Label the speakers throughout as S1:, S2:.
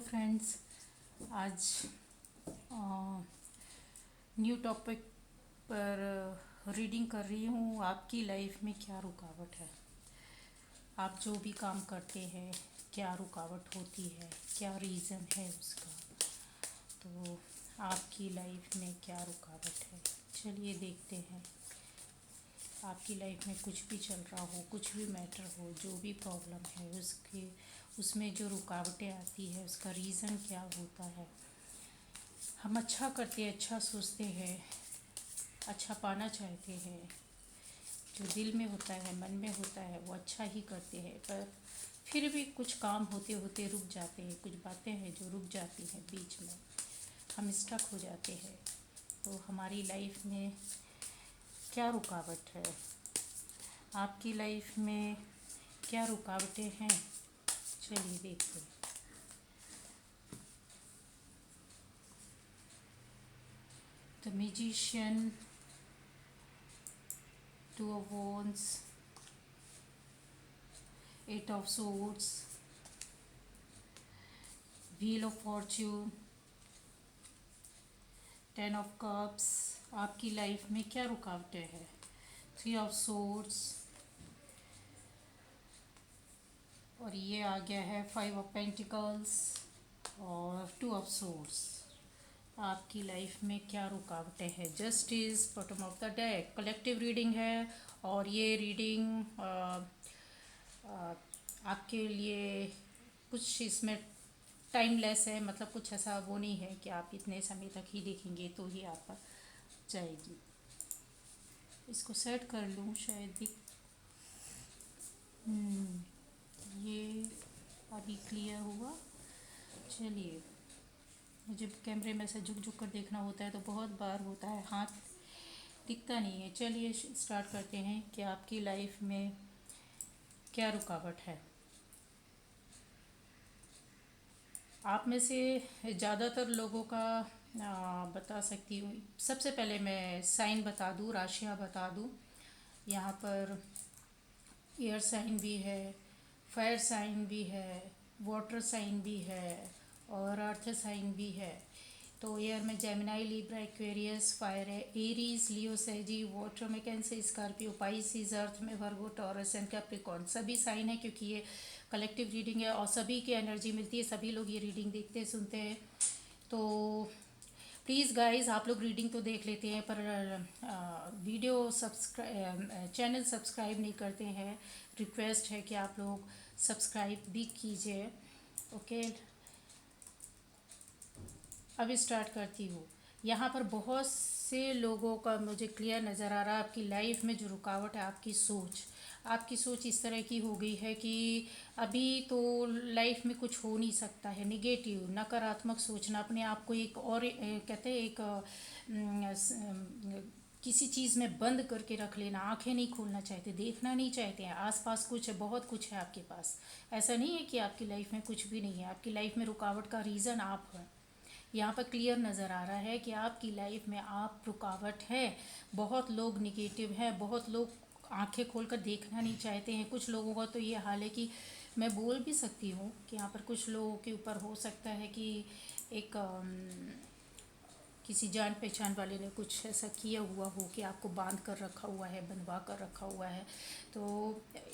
S1: Friends, आज new topic पर reading कर रही हूँ। आपकी लाइफ में क्या रुकावट है? आप जो भी काम करते हैं, क्या रुकावट होती है, क्या रीज़न है उसका? तो आपकी लाइफ में क्या रुकावट है? चलिए देखते हैं। आपकी लाइफ में कुछ भी चल रहा हो, कुछ भी मैटर हो, जो भी प्रॉब्लम है उसमें जो रुकावटें आती है उसका रीज़न क्या होता है। हम अच्छा करते हैं, अच्छा सोचते हैं, अच्छा पाना चाहते हैं, जो दिल में होता है, मन में होता है, वो अच्छा ही करते हैं, पर फिर भी कुछ काम होते होते रुक जाते हैं। कुछ बातें हैं जो रुक जाती हैं बीच में, हम स्टक हो जाते हैं। तो हमारी लाइफ में क्या रुकावट है? आपकी लाइफ में क्या रुकावटें हैं? चलिए देखते हैं। The magician, two of wands, eight of swords, wheel of fortune, 10 of cups। आपकी लाइफ में क्या रुकावटें हैं? 3 of swords, और ये आ गया है 5 of pentacles और 2 of swords। आपकी लाइफ में क्या रुकावटें हैं? Justice, bottom of the deck. Collective reading है और ये रीडिंग आपके लिए कुछ इसमें टाइमलेस है, मतलब कुछ ऐसा वो नहीं है कि आप इतने समय तक ही देखेंगे तो ही आप पर जाएगी। इसको सेट कर लूँ शायद भी। ये अभी क्लियर हुआ। चलिए, मुझे कैमरे में से झुक झुक कर देखना होता है तो बहुत बार होता है, हाथ दिखता नहीं है। चलिए स्टार्ट करते हैं कि आपकी लाइफ में क्या रुकावट है। आप में से ज़्यादातर लोगों का बता सकती हूँ। सबसे पहले मैं साइन बता दूँ, राशियाँ बता दूँ। यहाँ पर एयर साइन भी है, फायर साइन भी है, वाटर साइन भी है और अर्थ साइन भी है। तो एयर में जेमिनाई, लिब्रा, एक्वेरियस। फायर है एरीज, लियो, सैजी। वाटर में कैंसर, स्कॉर्पियो, पाइसिस। अर्थ में वर्गो, टॉरस एंड कैप्रिकॉर्न। सभी साइन है क्योंकि ये कलेक्टिव रीडिंग है और सभी की एनर्जी मिलती है, सभी लोग ये रीडिंग देखते हैं, सुनते हैं। तो प्लीज़ गाइस, आप लोग रीडिंग तो देख लेते हैं पर वीडियो चैनल सब्सक्राइब नहीं करते हैं। रिक्वेस्ट है कि आप लोग सब्सक्राइब भी कीजिए। ओके, अब स्टार्ट करती हूँ। यहाँ पर बहुत से लोगों का मुझे क्लियर नज़र आ रहा है। आपकी लाइफ में जो रुकावट है, आपकी सोच। आपकी सोच इस तरह की हो गई है कि अभी तो लाइफ में कुछ हो नहीं सकता है। निगेटिव, नकारात्मक सोचना, अपने आप को एक और कहते हैं एक किसी चीज़ में बंद करके रख लेना। आंखें नहीं खोलना चाहते, देखना नहीं चाहते हैं आसपास कुछ है, बहुत कुछ है आपके पास। ऐसा नहीं है कि आपकी लाइफ में कुछ भी नहीं है। आपकी लाइफ में रुकावट का रीज़न आप हैं। यहाँ पर क्लियर नज़र आ रहा है कि आपकी लाइफ में आप रुकावट है। बहुत लोग निगेटिव हैं, बहुत लोग आंखें खोलकर देखना नहीं चाहते हैं। कुछ लोगों का तो ये हाल है कि मैं बोल भी सकती हूँ कि यहाँ पर कुछ लोगों के ऊपर हो सकता है कि एक किसी जान पहचान वाले ने कुछ ऐसा किया हुआ हो कि आपको बांध कर रखा हुआ है, बंधवा कर रखा हुआ है। तो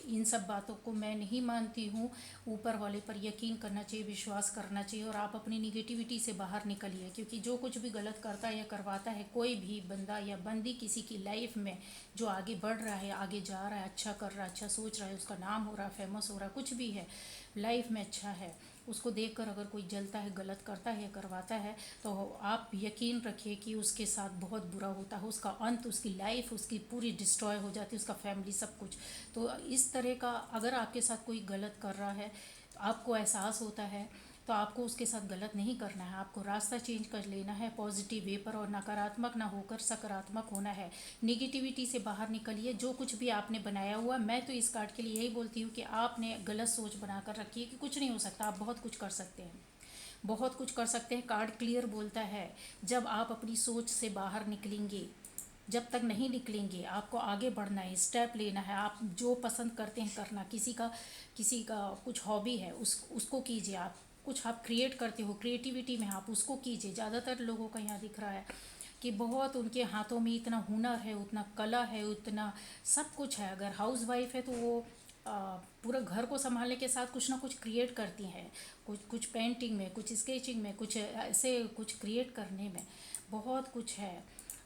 S1: इन सब बातों को मैं नहीं मानती हूँ। ऊपर वाले पर यकीन करना चाहिए, विश्वास करना चाहिए और आप अपनी निगेटिविटी से बाहर निकलिए। क्योंकि जो कुछ भी गलत करता है या करवाता है कोई भी बंदा या बंदी किसी की लाइफ में, जो आगे बढ़ रहा है, आगे जा रहा है, अच्छा कर रहा है, अच्छा सोच रहा है, उसका नाम हो रहा है, फेमस हो रहा है, कुछ भी है लाइफ में अच्छा है, उसको देखकर अगर कोई जलता है, गलत करता है या करवाता है, तो आप यकीन रखिए कि उसके साथ बहुत बुरा होता है। उसका अंत, उसकी लाइफ, उसकी पूरी डिस्ट्रॉय हो जाती है, उसका फैमिली, सब कुछ। तो इस तरह का अगर आपके साथ कोई गलत कर रहा है, आपको एहसास होता है, तो आपको उसके साथ गलत नहीं करना है। आपको रास्ता चेंज कर लेना है पॉजिटिव वे पर और नकारात्मक ना होकर सकारात्मक होना है। निगेटिविटी से बाहर निकलिए। जो कुछ भी आपने बनाया हुआ, मैं तो इस कार्ड के लिए यही बोलती हूँ कि आपने गलत सोच बनाकर रखी है कि कुछ नहीं हो सकता। आप बहुत कुछ कर सकते हैं, बहुत कुछ कर सकते हैं। कार्ड क्लियर बोलता है जब आप अपनी सोच से बाहर निकलेंगे, जब तक नहीं निकलेंगे आपको आगे बढ़ना है, स्टेप लेना है। आप जो पसंद करते हैं करना, किसी का कुछ हॉबी है उसको कीजिए आप। कुछ आप क्रिएट करते हो, क्रिएटिविटी में आप उसको कीजिए। ज़्यादातर लोगों का यहाँ दिख रहा है कि बहुत उनके हाथों में इतना हुनर है, उतना कला है, उतना सब कुछ है। अगर हाउस वाइफ है तो वो आ, पूरा घर को संभालने के साथ कुछ ना कुछ क्रिएट करती हैं, कुछ कुछ पेंटिंग में, कुछ स्केचिंग में, कुछ ऐसे कुछ क्रिएट करने में बहुत कुछ है।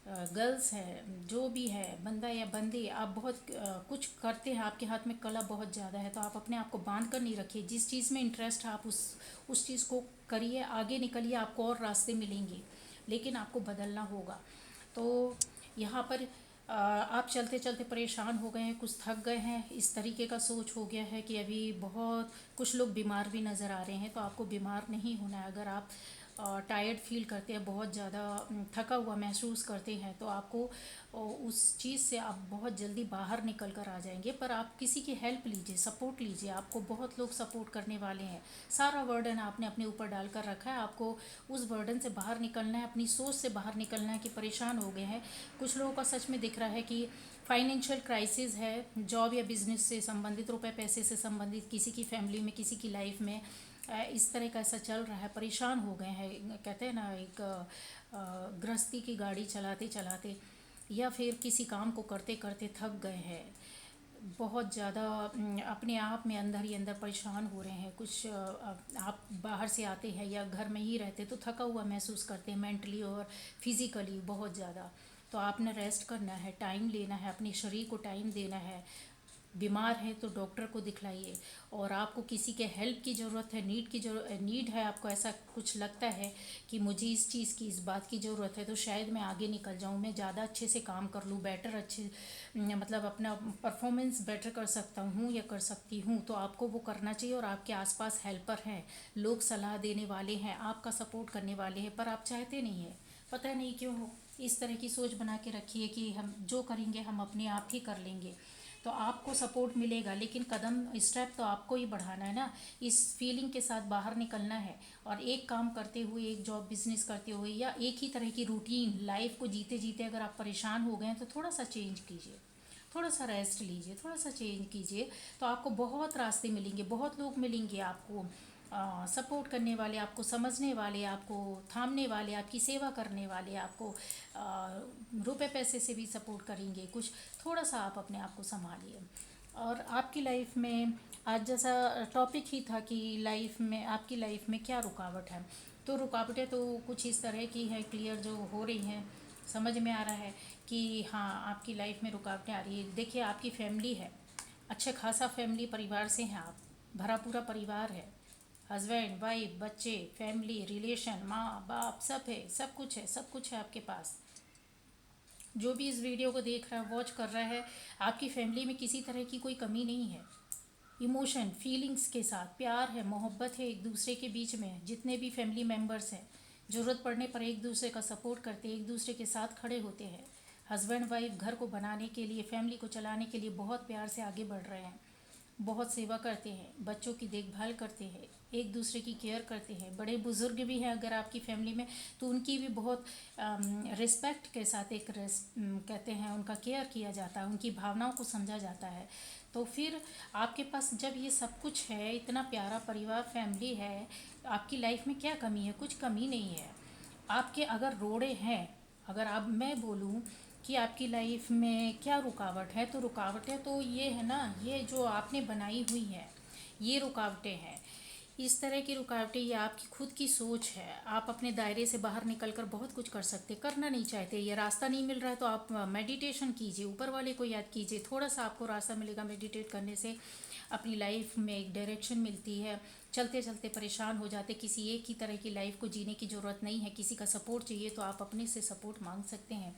S1: गर्ल्स है, जो भी है, बंदा या बंदी, आप बहुत कुछ करते हैं, आपके हाथ में कला बहुत ज़्यादा है। तो आप अपने आप को बांध कर नहीं रखिए, जिस चीज़ में इंटरेस्ट है आप उस चीज़ को करिए, आगे निकलिए, आपको और रास्ते मिलेंगे, लेकिन आपको बदलना होगा। तो यहाँ पर आप चलते चलते परेशान हो गए हैं, कुछ थक गए हैं, इस तरीके का सोच हो गया है कि अभी बहुत कुछ लोग बीमार भी नज़र आ रहे हैं। तो आपको बीमार नहीं होना है। अगर आप टायर्ड फील करते हैं, बहुत ज़्यादा थका हुआ महसूस करते हैं, तो आपको उस चीज़ से आप बहुत जल्दी बाहर निकल कर आ जाएंगे। पर आप किसी की हेल्प लीजिए, सपोर्ट लीजिए, आपको बहुत लोग सपोर्ट करने वाले हैं। सारा बर्डन आपने अपने ऊपर डाल कर रखा है, आपको उस बर्डन से बाहर निकलना है, अपनी सोच से बाहर निकलना है कि परेशान हो गए हैं। कुछ लोगों का सच में दिख रहा है कि फाइनेंशियल क्राइसिस है, जॉब या बिजनेस से संबंधित, रुपए पैसे से संबंधित, किसी की फैमिली में, किसी की लाइफ में इस तरह का ऐसा चल रहा है, परेशान हो गए हैं। कहते हैं ना, एक गृहस्थी की गाड़ी चलाते चलाते या फिर किसी काम को करते करते थक गए हैं, बहुत ज़्यादा अपने आप में अंदर ही अंदर परेशान हो रहे हैं। कुछ आप बाहर से आते हैं या घर में ही रहते तो थका हुआ महसूस करते हैं, मेंटली और फिज़िकली बहुत ज़्यादा। तो आपने रेस्ट करना है, टाइम लेना है, अपने शरीर को टाइम देना है। बीमार है तो डॉक्टर को दिखलाइए। और आपको किसी के हेल्प की ज़रूरत है, नीड है, आपको ऐसा कुछ लगता है कि मुझे इस चीज़ की, इस बात की ज़रूरत है, तो शायद मैं आगे निकल जाऊँ, मैं ज़्यादा अच्छे से काम कर लूँ, बेटर अच्छे मतलब अपना परफॉर्मेंस बेटर कर सकता हूँ या कर सकती हूँ। तो आपको वो करना चाहिए। और आपके आसपास हेल्पर हैं, लोग सलाह देने वाले हैं, आपका सपोर्ट करने वाले हैं, पर आप चाहते नहीं हैं, पता नहीं क्यों हो। इस तरह की सोच बना के रखिए कि हम जो करेंगे हम अपने आप ही कर लेंगे, तो आपको सपोर्ट मिलेगा, लेकिन कदम स्टेप तो आपको ही बढ़ाना है ना। इस फीलिंग के साथ बाहर निकलना है। और एक काम करते हुए, एक जॉब बिजनेस करते हुए या एक ही तरह की रूटीन लाइफ को जीते जीते अगर आप परेशान हो गए हैं तो थोड़ा सा चेंज कीजिए, थोड़ा सा रेस्ट लीजिए, थोड़ा सा चेंज कीजिए। तो आपको बहुत रास्ते मिलेंगे, बहुत लोग मिलेंगे आपको सपोर्ट करने वाले, आपको समझने वाले, आपको थामने वाले, आपकी सेवा करने वाले, आपको रुपए पैसे से भी सपोर्ट करेंगे। कुछ थोड़ा सा आप अपने आप को संभालिए। और आपकी लाइफ में आज जैसा टॉपिक ही था कि लाइफ में, आपकी लाइफ में क्या रुकावट है, तो रुकावटें तो कुछ इस तरह की है, क्लियर जो हो रही हैं, समझ में आ रहा है कि हाँ आपकी लाइफ में रुकावटें आ रही है। देखिए आपकी फैमिली है, अच्छे खासा फैमिली परिवार से हैं आप, भरा पूरा परिवार है, हस्बैंड वाइफ बच्चे, फैमिली रिलेशन, माँ बाप, सब है, सब कुछ है, सब कुछ है आपके पास। जो भी इस वीडियो को देख रहा है, वॉच कर रहा है, आपकी फैमिली में किसी तरह की कोई कमी नहीं है। इमोशन फीलिंग्स के साथ प्यार है, मोहब्बत है एक दूसरे के बीच में। जितने भी फैमिली मेम्बर्स हैं, ज़रूरत पड़ने पर एक दूसरे का सपोर्ट करते हैं, एक दूसरे के साथ खड़े होते हैं। हस्बैंड वाइफ घर को बनाने के लिए, फैमिली को चलाने के लिए बहुत प्यार से आगे बढ़ रहे हैं, बहुत सेवा करते हैं, बच्चों की देखभाल करते हैं, एक दूसरे की केयर करते हैं। बड़े बुज़ुर्ग भी हैं अगर आपकी फैमिली में, तो उनकी भी बहुत रिस्पेक्ट के साथ कहते हैं उनका केयर किया जाता है, उनकी भावनाओं को समझा जाता है। तो फिर आपके पास जब ये सब कुछ है, इतना प्यारा परिवार फैमिली है, आपकी लाइफ में क्या कमी है? कुछ कमी नहीं है। आपके अगर रोड़े हैं, अगर आप, मैं बोलूँ कि आपकी लाइफ में क्या रुकावट है, तो रुकावटें तो ये है ना, ये जो आपने बनाई हुई है, ये रुकावटें हैं। इस तरह की रुकावटें, ये आपकी खुद की सोच है। आप अपने दायरे से बाहर निकल कर बहुत कुछ कर सकते, करना नहीं चाहते, ये रास्ता नहीं मिल रहा है तो आप मेडिटेशन कीजिए, ऊपर वाले को याद कीजिए, थोड़ा सा आपको रास्ता मिलेगा। मेडिटेट करने से अपनी लाइफ में एक डायरेक्शन मिलती है। चलते चलते परेशान हो जाते, किसी एक ही तरह की लाइफ को जीने की ज़रूरत नहीं है, किसी का सपोर्ट चाहिए तो आप अपने से सपोर्ट मांग सकते हैं।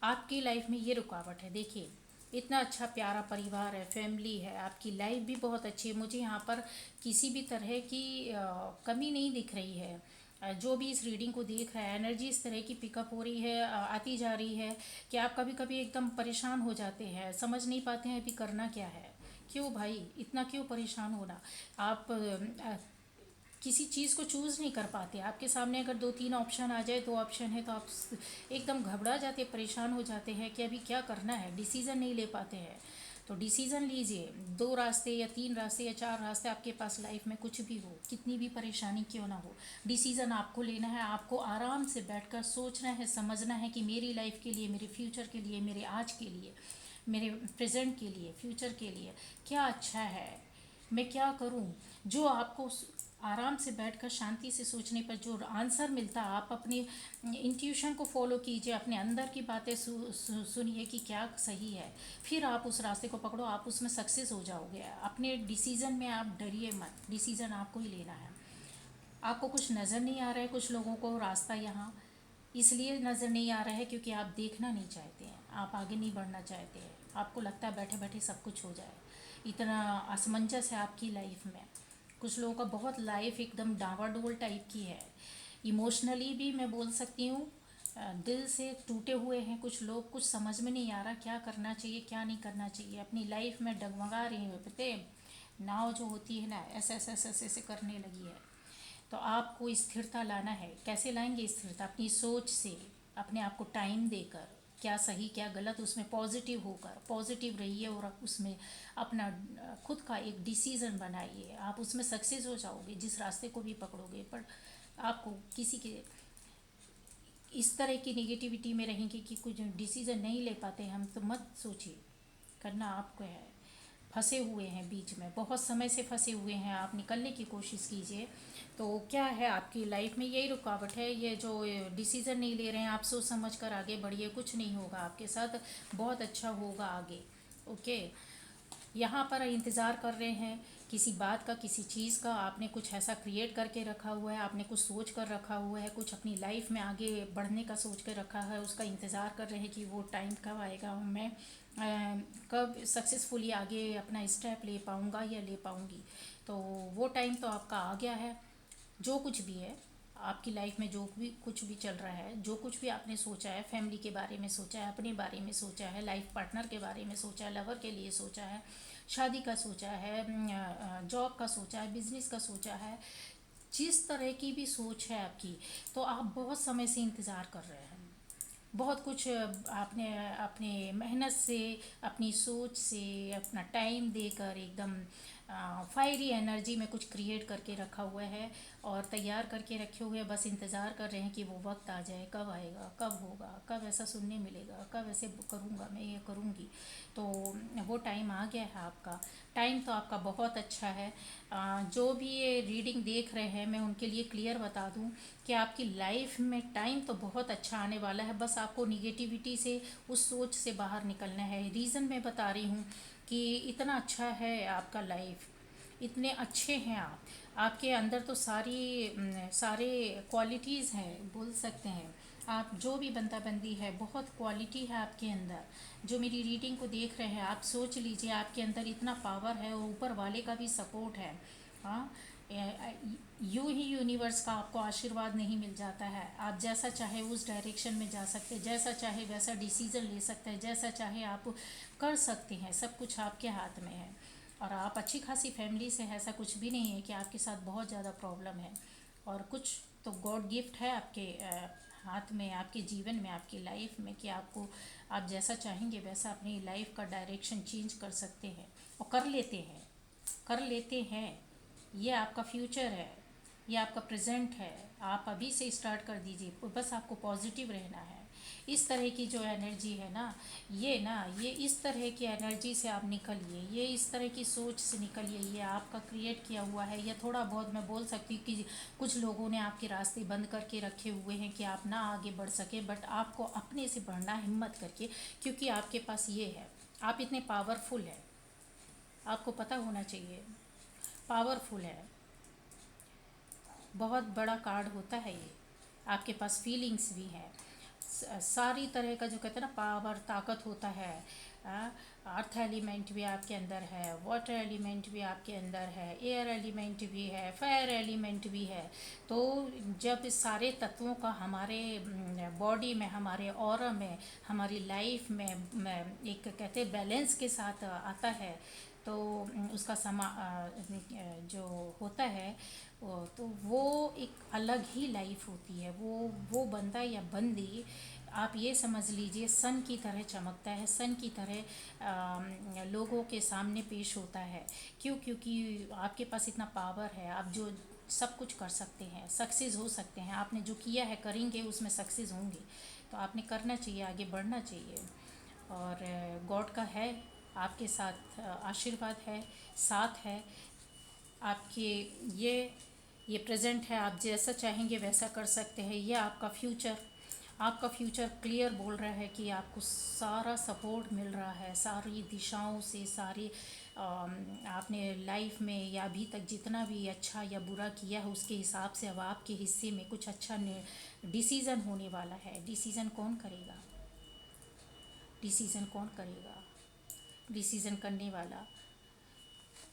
S1: आपकी लाइफ में ये रुकावट है। देखिए इतना अच्छा प्यारा परिवार है, फैमिली है, आपकी लाइफ भी बहुत अच्छी है, मुझे यहाँ पर किसी भी तरह की कमी नहीं दिख रही है। जो भी इस रीडिंग को देख रहा है, एनर्जी इस तरह की पिकअप हो रही है, आती जा रही है कि आप कभी कभी एकदम परेशान हो जाते हैं, समझ नहीं पाते हैं अभी करना क्या है। क्यों भाई, इतना क्यों परेशान होना? आप किसी चीज़ को चूज़ नहीं कर पाते। आपके सामने अगर दो तीन ऑप्शन आ जाए, दो ऑप्शन है, तो आप एकदम घबरा जाते, परेशान हो जाते हैं कि अभी क्या करना है, डिसीज़न नहीं ले पाते हैं। तो डिसीज़न लीजिए। 2 रास्ते या 3 रास्ते या 4 रास्ते आपके पास लाइफ में कुछ भी हो, कितनी भी परेशानी क्यों ना हो, डिसीज़न आपको लेना है। आपको आराम से बैठकर सोचना है, समझना है कि मेरी लाइफ के लिए, मेरे फ्यूचर के लिए, मेरे आज के लिए, मेरे प्रेजेंट के लिए, फ्यूचर के लिए क्या अच्छा है, मैं क्या करूं। जो आपको आराम से बैठकर शांति से सोचने पर जो आंसर मिलता है, आप अपने इंट्यूशन को फॉलो कीजिए, अपने अंदर की बातें सुनिए कि क्या सही है, फिर आप उस रास्ते को पकड़ो, आप उसमें सक्सेस हो जाओगे। अपने डिसीज़न में आप डरिए मत, डिसीज़न आपको ही लेना है। आपको कुछ नज़र नहीं आ रहा है, कुछ लोगों को रास्ता यहाँ इसलिए नज़र नहीं आ रहा है क्योंकि आप देखना नहीं चाहते हैं, आप आगे नहीं बढ़ना चाहते हैं। आपको लगता है बैठे बैठे सब कुछ हो जाए, इतना असमंजस है आपकी लाइफ में। कुछ लोगों का बहुत लाइफ एकदम डावाडोल टाइप की है, इमोशनली भी मैं बोल सकती हूँ, दिल से टूटे हुए हैं कुछ लोग। कुछ समझ में नहीं आ रहा क्या करना चाहिए, क्या नहीं करना चाहिए, अपनी लाइफ में डगमगा रही हैं। पते नाव जो होती है ना, ऐसे ऐसे ऐसे ऐसे ऐसे करने लगी है। तो आपको स्थिरता लाना है। कैसे लाएंगे स्थिरता? अपनी सोच से, अपने आप को टाइम देकर, क्या सही क्या गलत उसमें पॉजिटिव होकर, पॉजिटिव रहिए और उसमें अपना खुद का एक डिसीज़न बनाइए। आप उसमें सक्सेस हो जाओगे जिस रास्ते को भी पकड़ोगे। पर आपको किसी के इस तरह की निगेटिविटी में रहेंगे कि कुछ डिसीज़न नहीं ले पाते हम, तो मत सोचिए। करना आपको है। फंसे हुए हैं बीच में, बहुत समय से फंसे हुए हैं, आप निकलने की कोशिश कीजिए। तो क्या है आपकी लाइफ में यही रुकावट है, ये जो डिसीज़न नहीं ले रहे हैं, आप सोच समझ कर आगे बढ़िए, कुछ नहीं होगा आपके साथ, बहुत अच्छा होगा आगे। ओके। यहाँ पर इंतज़ार कर रहे हैं किसी बात का, किसी चीज़ का। आपने कुछ ऐसा क्रिएट करके रखा हुआ है, आपने कुछ सोच कर रखा हुआ है, कुछ अपनी लाइफ में आगे बढ़ने का सोच कर रखा है, उसका इंतज़ार कर रहे हैं कि वो टाइम कब आएगा, मैं कब सक्सेसफुली आगे अपना स्टेप ले पाऊँगा या ले पाऊँगी। तो वो टाइम तो आपका आ गया है। जो कुछ भी है आपकी लाइफ में, जो भी कुछ भी चल रहा है, जो कुछ भी आपने सोचा है, फैमिली के बारे में सोचा है, अपने बारे में सोचा है, लाइफ पार्टनर के बारे में सोचा है, लवर के लिए सोचा है, शादी का सोचा है, जॉब का सोचा है, बिजनेस का सोचा है, जिस तरह की भी सोच है आपकी, तो आप बहुत समय से इंतज़ार कर रहे हैं। बहुत कुछ आपने अपने मेहनत से, अपनी सोच से, अपना टाइम देकर एकदम फायरी एनर्जी में कुछ क्रिएट करके रखा हुआ है और तैयार करके रखे हुए हैं। बस इंतज़ार कर रहे हैं कि वो वक्त आ जाए, कब आएगा, कब होगा, कब ऐसा सुनने मिलेगा, कब ऐसे करूँगा, मैं ये करूँगी। तो वो टाइम आ गया है आपका। टाइम तो आपका बहुत अच्छा है। जो भी ये रीडिंग देख रहे हैं, मैं उनके लिए क्लियर बता दूं कि आपकी लाइफ में टाइम तो बहुत अच्छा आने वाला है। बस आपको निगेटिविटी से, उस सोच से बाहर निकलना है। रीज़न मैं बता रही हूँ कि इतना अच्छा है आपका लाइफ, इतने अच्छे हैं आप, आपके अंदर तो सारे क्वालिटीज़ हैं, बोल सकते हैं। आप जो भी बंदा बंदी है, बहुत क्वालिटी है आपके अंदर। जो मेरी रीडिंग को देख रहे हैं, आप सोच लीजिए आपके अंदर इतना पावर है और ऊपर वाले का भी सपोर्ट है। हाँ, यूं ही यूनिवर्स का आपको आशीर्वाद नहीं मिल जाता है। आप जैसा चाहे उस डायरेक्शन में जा सकते हैं, जैसा चाहे वैसा डिसीज़न ले सकते हैं, जैसा चाहे आप कर सकते हैं। सब कुछ आपके हाथ में है। और आप अच्छी खासी फैमिली से हैं, ऐसा कुछ भी नहीं है कि आपके साथ बहुत ज़्यादा प्रॉब्लम है। और कुछ तो गॉड गिफ्ट है आपके हाथ में, आपके जीवन में, आपकी लाइफ में, कि आपको, आप जैसा चाहेंगे वैसा अपनी लाइफ का डायरेक्शन चेंज कर सकते हैं और कर लेते हैं, कर लेते हैं। ये आपका फ्यूचर है, ये आपका प्रेजेंट है। आप अभी से स्टार्ट कर दीजिए, बस आपको पॉजिटिव रहना है। इस तरह की जो एनर्जी है ना, ये इस तरह की एनर्जी से आप निकलिए, ये इस तरह की सोच से निकलिए। ये आपका क्रिएट किया हुआ है। ये थोड़ा बहुत मैं बोल सकती हूँ कि कुछ लोगों ने आपके रास्ते बंद करके रखे हुए हैं कि आप ना आगे बढ़ सके, बट आपको अपने से बढ़ना है, हिम्मत करके, क्योंकि आपके पास ये है। आप इतने पावरफुल हैं, आपको पता होना चाहिए, पावरफुल है। बहुत बड़ा कार्ड होता है ये। आपके पास फीलिंग्स भी हैं, सारी तरह का जो कहते हैं ना पावर, ताकत होता है। अर्थ एलिमेंट भी आपके अंदर है, वाटर एलिमेंट भी आपके अंदर है, एयर एलिमेंट भी है, फायर एलिमेंट भी है। तो जब इस सारे तत्वों का हमारे बॉडी में, हमारे ऑरा में, हमारी लाइफ में एक कहते हैं बैलेंस के साथ आता है, तो उसका जो होता है तो वो एक अलग ही लाइफ होती है। वो बंदा या बंदी आप ये समझ लीजिए सन की तरह चमकता है, सन की तरह लोगों के सामने पेश होता है। क्यों? क्योंकि आपके पास इतना पावर है, आप जो सब कुछ कर सकते हैं, सक्सेस हो सकते हैं। आपने जो किया है करेंगे, उसमें सक्सेस होंगे। तो आपने करना चाहिए, आगे बढ़ना चाहिए। और गॉड का है आपके साथ, आशीर्वाद है, साथ है आपके। ये ये प्रेजेंट है, आप जैसा चाहेंगे वैसा कर सकते हैं। ये आपका फ्यूचर क्लियर बोल रहा है कि आपको सारा सपोर्ट मिल रहा है, सारी दिशाओं से, सारी आपने लाइफ में या अभी तक जितना भी अच्छा या बुरा किया है उसके हिसाब से अब आपके हिस्से में कुछ अच्छा डिसीज़न होने वाला है। डिसीज़न कौन करेगा? डिसीज़न कौन करेगा? डिसीज़न करने वाला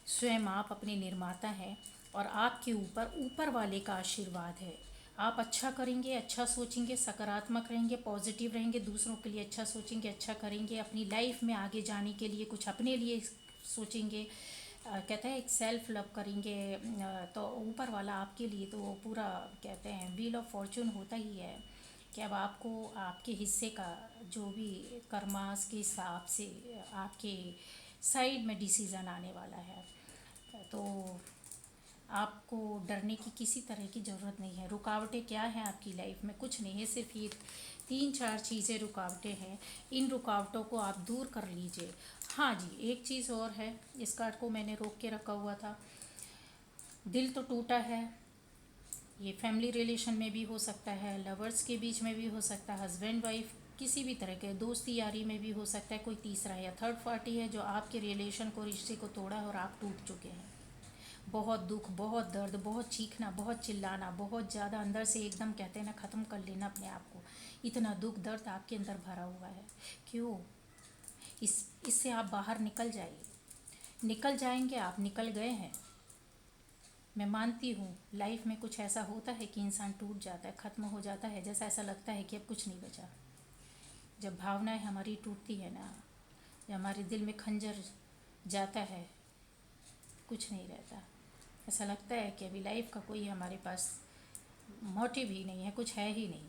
S1: स्वयं आप अपने निर्माता हैं। और आपके ऊपर ऊपर वाले का आशीर्वाद है। आप अच्छा करेंगे, अच्छा सोचेंगे, सकारात्मक रहेंगे, पॉजिटिव रहेंगे, दूसरों के लिए अच्छा सोचेंगे, अच्छा करेंगे, अपनी लाइफ में आगे जाने के लिए कुछ अपने लिए सोचेंगे। कहते हैं एक सेल्फ लव करेंगे, तो ऊपर वाला आपके लिए तो पूरा कहते हैं व्हील ऑफ फॉर्चून होता ही है कि अब आपको आपके हिस्से का जो भी कर्मास के हिसाब से आपके साइड में डिसीज़न आने वाला है। तो आपको डरने की किसी तरह की ज़रूरत नहीं है। रुकावटें क्या हैं आपकी लाइफ में? कुछ नहीं है, सिर्फ ये 3-4 चीज़ें रुकावटें हैं। इन रुकावटों को आप दूर कर लीजिए। हाँ जी, एक चीज़ और है, इस कार्ड को मैंने रोक के रखा हुआ था। दिल तो टूटा है, ये फैमिली रिलेशन में भी हो सकता है, लवर्स के बीच में भी हो सकता है, हस्बैंड वाइफ किसी भी तरह के दोस्ती यारी में भी हो सकता है। कोई तीसरा या थर्ड पार्टी है जो आपके रिलेशन को, रिश्ते को तोड़ा है और आप टूट चुके हैं। बहुत दुख, बहुत दर्द, बहुत चीखना, बहुत चिल्लाना, बहुत ज़्यादा अंदर से एकदम कहते हैं ना ख़त्म कर लेना अपने आप को। इतना दुख दर्द आपके अंदर भरा हुआ है। क्यों? इससे आप बाहर निकल जाइए। निकल जाएंगे आप, निकल गए हैं। मैं मानती हूँ लाइफ में कुछ ऐसा होता है कि इंसान टूट जाता है, ख़त्म हो जाता है, जैसा ऐसा लगता है कि अब कुछ नहीं बचा। जब भावनाएं हमारी टूटती है ना, जब हमारे दिल में खंजर जाता है, कुछ नहीं रहता। ऐसा लगता है कि अभी लाइफ का कोई हमारे पास मोटिव ही नहीं है, कुछ है ही नहीं।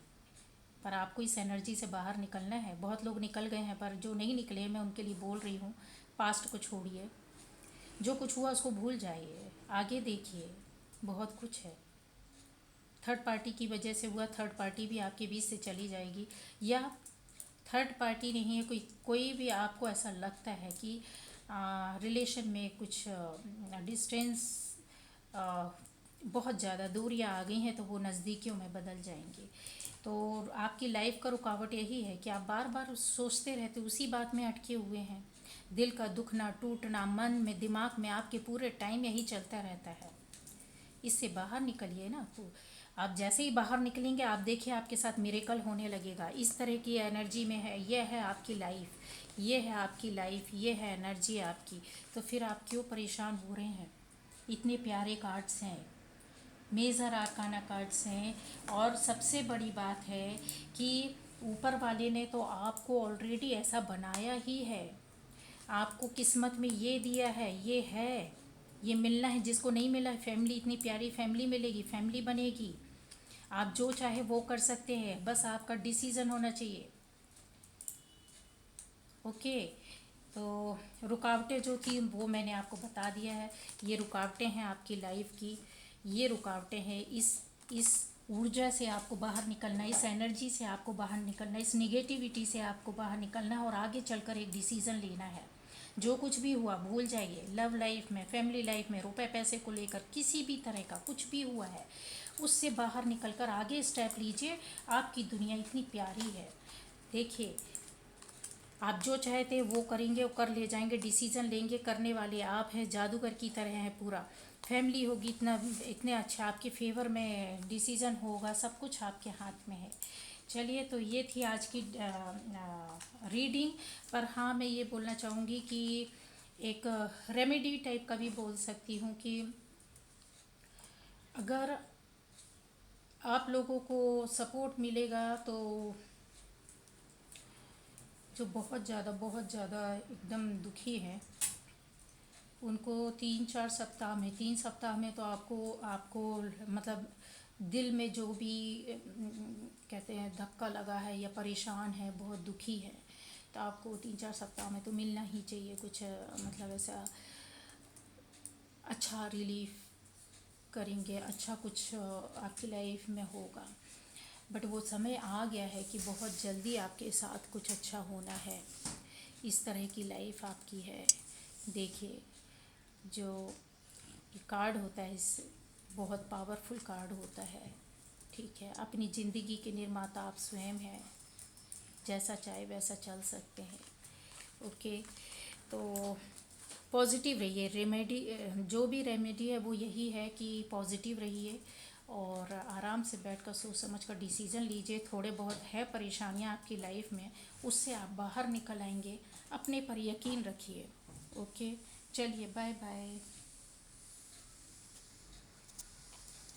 S1: पर आपको इस एनर्जी से बाहर निकलना है। बहुत लोग निकल गए हैं, पर जो नहीं निकले मैं उनके लिए बोल रही हूँ, पास्ट को छोड़िए, जो कुछ हुआ उसको भूल जाइए, आगे देखिए। बहुत कुछ है। थर्ड पार्टी की वजह से हुआ, थर्ड पार्टी भी आपके बीच से चली जाएगी। या थर्ड पार्टी नहीं है, कोई कोई भी आपको ऐसा लगता है कि रिलेशन में कुछ डिस्टेंस, बहुत ज़्यादा दूरियां आ गई हैं, तो वो नज़दीकियों में बदल जाएंगी। तो आपकी लाइफ का रुकावट यही है कि आप बार बार सोचते रहते, उसी बात में अटके हुए हैं। दिल का दुखना, टूटना, मन में, दिमाग में आपके पूरे टाइम यही चलता रहता है। इससे बाहर निकलिए ना। तो आप जैसे ही बाहर निकलेंगे, आप देखिए आपके साथ मिरेकल होने लगेगा। इस तरह की एनर्जी में है, ये है आपकी लाइफ, ये है आपकी लाइफ, ये है एनर्जी आपकी। तो फिर आप क्यों परेशान हो रहे हैं? इतने प्यारे कार्ड्स हैं, मेजर आर्काना कार्ड्स हैं। और सबसे बड़ी बात है कि ऊपर वाले ने तो आपको ऑलरेडी ऐसा बनाया ही है। आपको किस्मत में ये दिया है, ये है, ये मिलना है। जिसको नहीं मिला है, फैमिली, इतनी प्यारी फैमिली मिलेगी, फैमिली बनेगी। आप जो चाहे वो कर सकते हैं, बस आपका डिसीज़न होना चाहिए। ओके। तो रुकावटें जो थी वो मैंने आपको बता दिया है। ये रुकावटें हैं आपकी लाइफ की, ये रुकावटें हैं। इस ऊर्जा से आपको बाहर निकलना है, इस एनर्जी से आपको बाहर निकलना है, इस निगेटिविटी से आपको बाहर निकलना है और आगे चलकर एक डिसीज़न लेना है। जो कुछ भी हुआ भूल जाइए। लव लाइफ में, फैमिली लाइफ में, रुपए पैसे को लेकर किसी भी तरह का कुछ भी हुआ है, उससे बाहर निकलकर आगे स्टेप लीजिए। आपकी दुनिया इतनी प्यारी है। देखिए, आप जो चाहते हैं वो करेंगे, वो कर ले जाएंगे, डिसीजन लेंगे, करने वाले आप हैं, जादूगर की तरह हैं। पूरा फैमिली होगी, इतना इतने अच्छा आपके फेवर में डिसीजन होगा, सब कुछ आपके हाथ में है। चलिए, तो ये थी आज की रीडिंग। पर हाँ, मैं ये बोलना चाहूँगी कि एक रेमेडी टाइप का भी बोल सकती हूँ कि अगर आप लोगों को सपोर्ट मिलेगा तो जो बहुत ज़्यादा एकदम दुखी हैं उनको 3-4 सप्ताह में, 3 सप्ताह में तो आपको आपको मतलब दिल में जो भी कहते हैं धक्का लगा है या परेशान है, बहुत दुखी है, तो आपको 3-4 सप्ताह में तो मिलना ही चाहिए कुछ मतलब ऐसा अच्छा रिलीफ करेंगे, अच्छा कुछ आपकी लाइफ में होगा। बट वो समय आ गया है कि बहुत जल्दी आपके साथ कुछ अच्छा होना है। इस तरह की लाइफ आपकी है। देखिए, जो ये कार्ड होता है, इस बहुत पावरफुल कार्ड होता है। ठीक है, अपनी ज़िंदगी के निर्माता आप स्वयं हैं, जैसा चाहे वैसा चल सकते हैं। ओके, तो पॉजिटिव रहिए। रेमेडी, जो भी रेमेडी है वो यही है कि पॉजिटिव रहिए और आराम से बैठकर सोच समझ कर डिसीज़न लीजिए। थोड़े बहुत है परेशानियां आपकी लाइफ में, उससे आप बाहर निकल आएंगे। अपने पर यकीन रखिए। ओके, चलिए, बाय बाय।